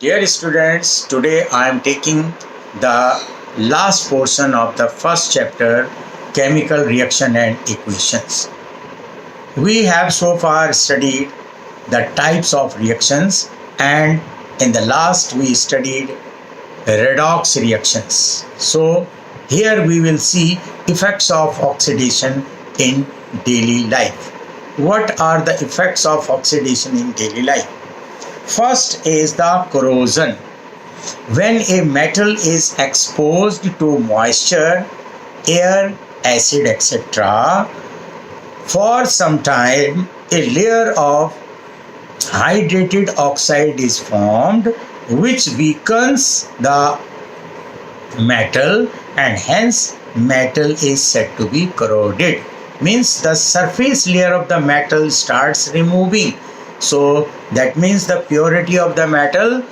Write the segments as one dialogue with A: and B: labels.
A: Dear students, today I am taking the last portion of the first chapter, Chemical Reaction and Equations. We have so far studied the types of reactions, and in the last we studied redox reactions. So here we will see effects of oxidation in daily life. What are the effects of oxidation in daily life? First is the corrosion. When a metal is exposed to moisture, air, acid, etc., for some time a layer of hydrated oxide is formed which weakens the metal, and hence metal is said to be corroded. Means the surface layer of the metal starts removing. So that means the purity of the metal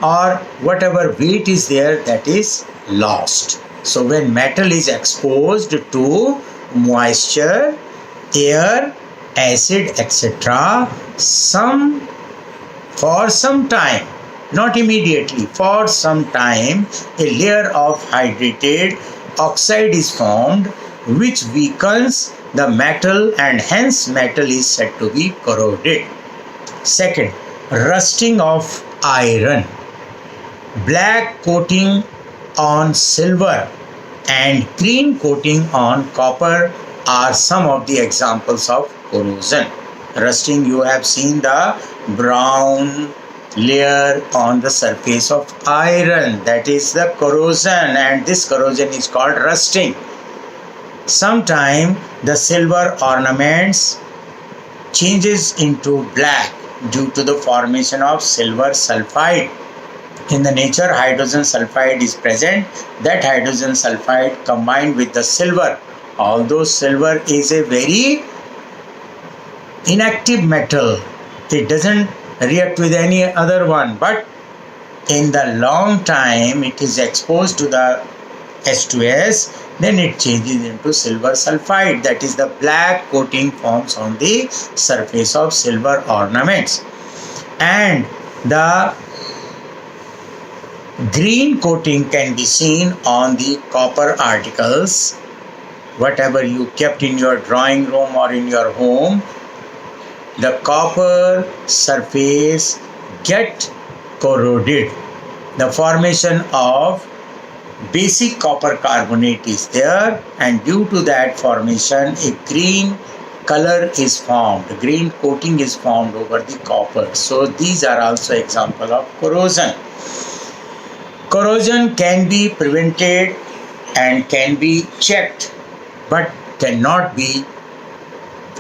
A: or whatever weight is there, that is lost. So when metal is exposed to moisture, air, acid, etc., for some time, not immediately, for some time, a layer of hydrated oxide is formed which weakens the metal, and hence metal is said to be corroded. Second, rusting of iron. Black coating on silver and green coating on copper are some of the examples of corrosion. Rusting, you have seen the brown layer on the surface of iron, that is the corrosion, and this corrosion is called rusting. Sometime the silver ornaments changes into black due to the formation of silver sulfide. In the nature, hydrogen sulfide is present. That hydrogen sulfide combined with the silver, although silver is a very inactive metal, it doesn't react with any other one, but in the long time it is exposed to the H2S, then it changes into silver sulfide, that is the black coating forms on the surface of silver ornaments. And the green coating can be seen on the copper articles, whatever you kept in your drawing room or in your home. The copper surface get corroded. The formation of basic copper carbonate is there, and due to that formation a green color is formed, green coating is formed over the copper. So these are also example of corrosion. Corrosion can be prevented and can be checked, but cannot be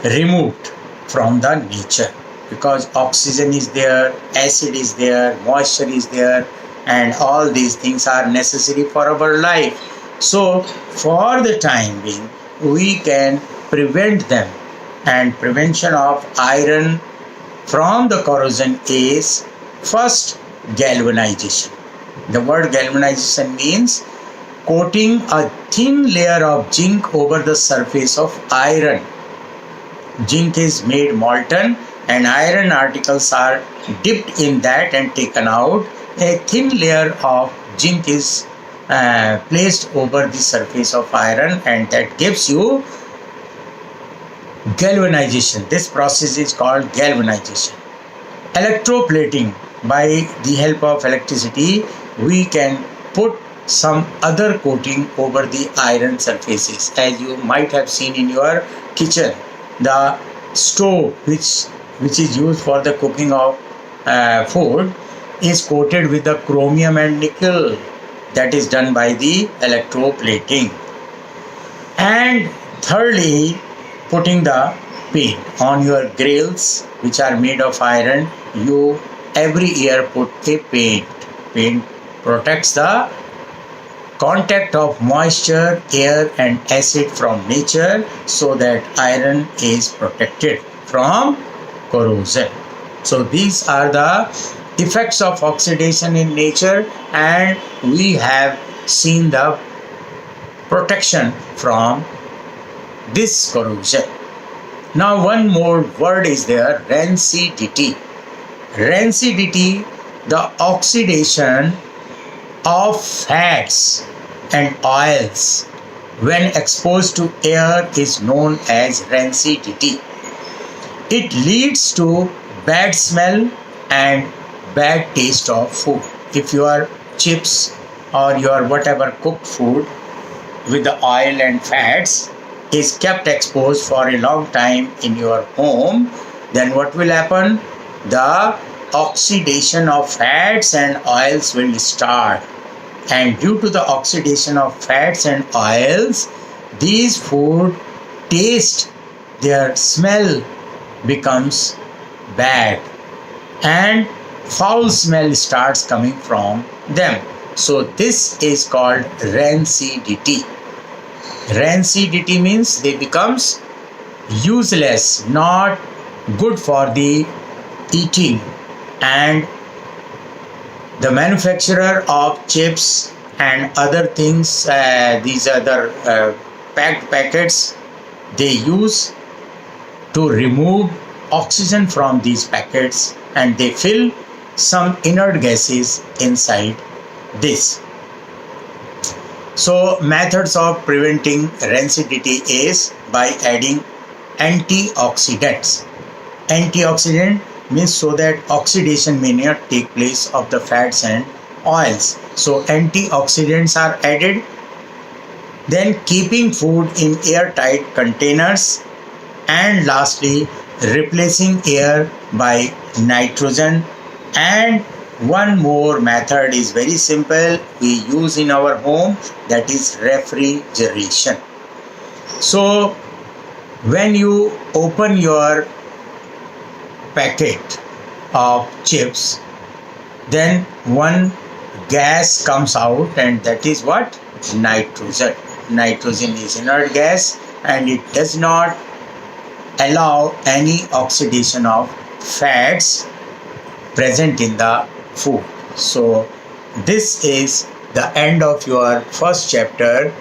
A: removed from the nature, because oxygen is there, acid is there, moisture is there, and all these things are necessary for our life. So for the time being we can prevent them, and prevention of iron from the corrosion is first galvanization. The word galvanization means coating a thin layer of zinc over the surface of iron. Zinc is made molten and iron articles are dipped in that and taken out. A thin layer of zinc is placed over the surface of iron, and that gives you galvanization. This process is called galvanization. Electroplating, by the help of electricity we can put some other coating over the iron surfaces. As you might have seen in your kitchen, the stove which is used for the cooking of food is coated with the chromium and nickel. That is done by the electroplating. And thirdly, putting the paint on your grills which are made of iron. You every year put a paint. Paint protects the contact of moisture, air and acid from nature, so that iron is protected from corrosion. So these are the effects of oxidation in nature, and we have seen the protection from this corrosion. Now one more word is there, rancidity. Rancidity the oxidation of fats and oils when exposed to air is known as rancidity. It leads to bad smell and bad taste of food. If your chips or your whatever cooked food with the oil and fats is kept exposed for a long time in your home, then what will happen? The oxidation of fats and oils will start. And due to the oxidation of fats and oils, these food taste, their smell becomes bad and foul smell starts coming from them. So this is called rancidity. Rancidity means they becomes useless, not good for the eating, and the manufacturer of chips and other things, these other packed packets, they use to remove oxygen from these packets, and they fill some inert gases inside this. So methods of preventing rancidity is by adding antioxidants. Antioxidant means so that oxidation may not take place of the fats and oils. So antioxidants are added. Then keeping food in airtight containers, and lastly replacing air by nitrogen. And one more method is very simple, we use in our home, that is refrigeration. So when you open your packet of chips, then one gas comes out, and that is what? Nitrogen. Nitrogen is inert gas, and it does not allow any oxidation of fats present in the food. So this is the end of your first chapter,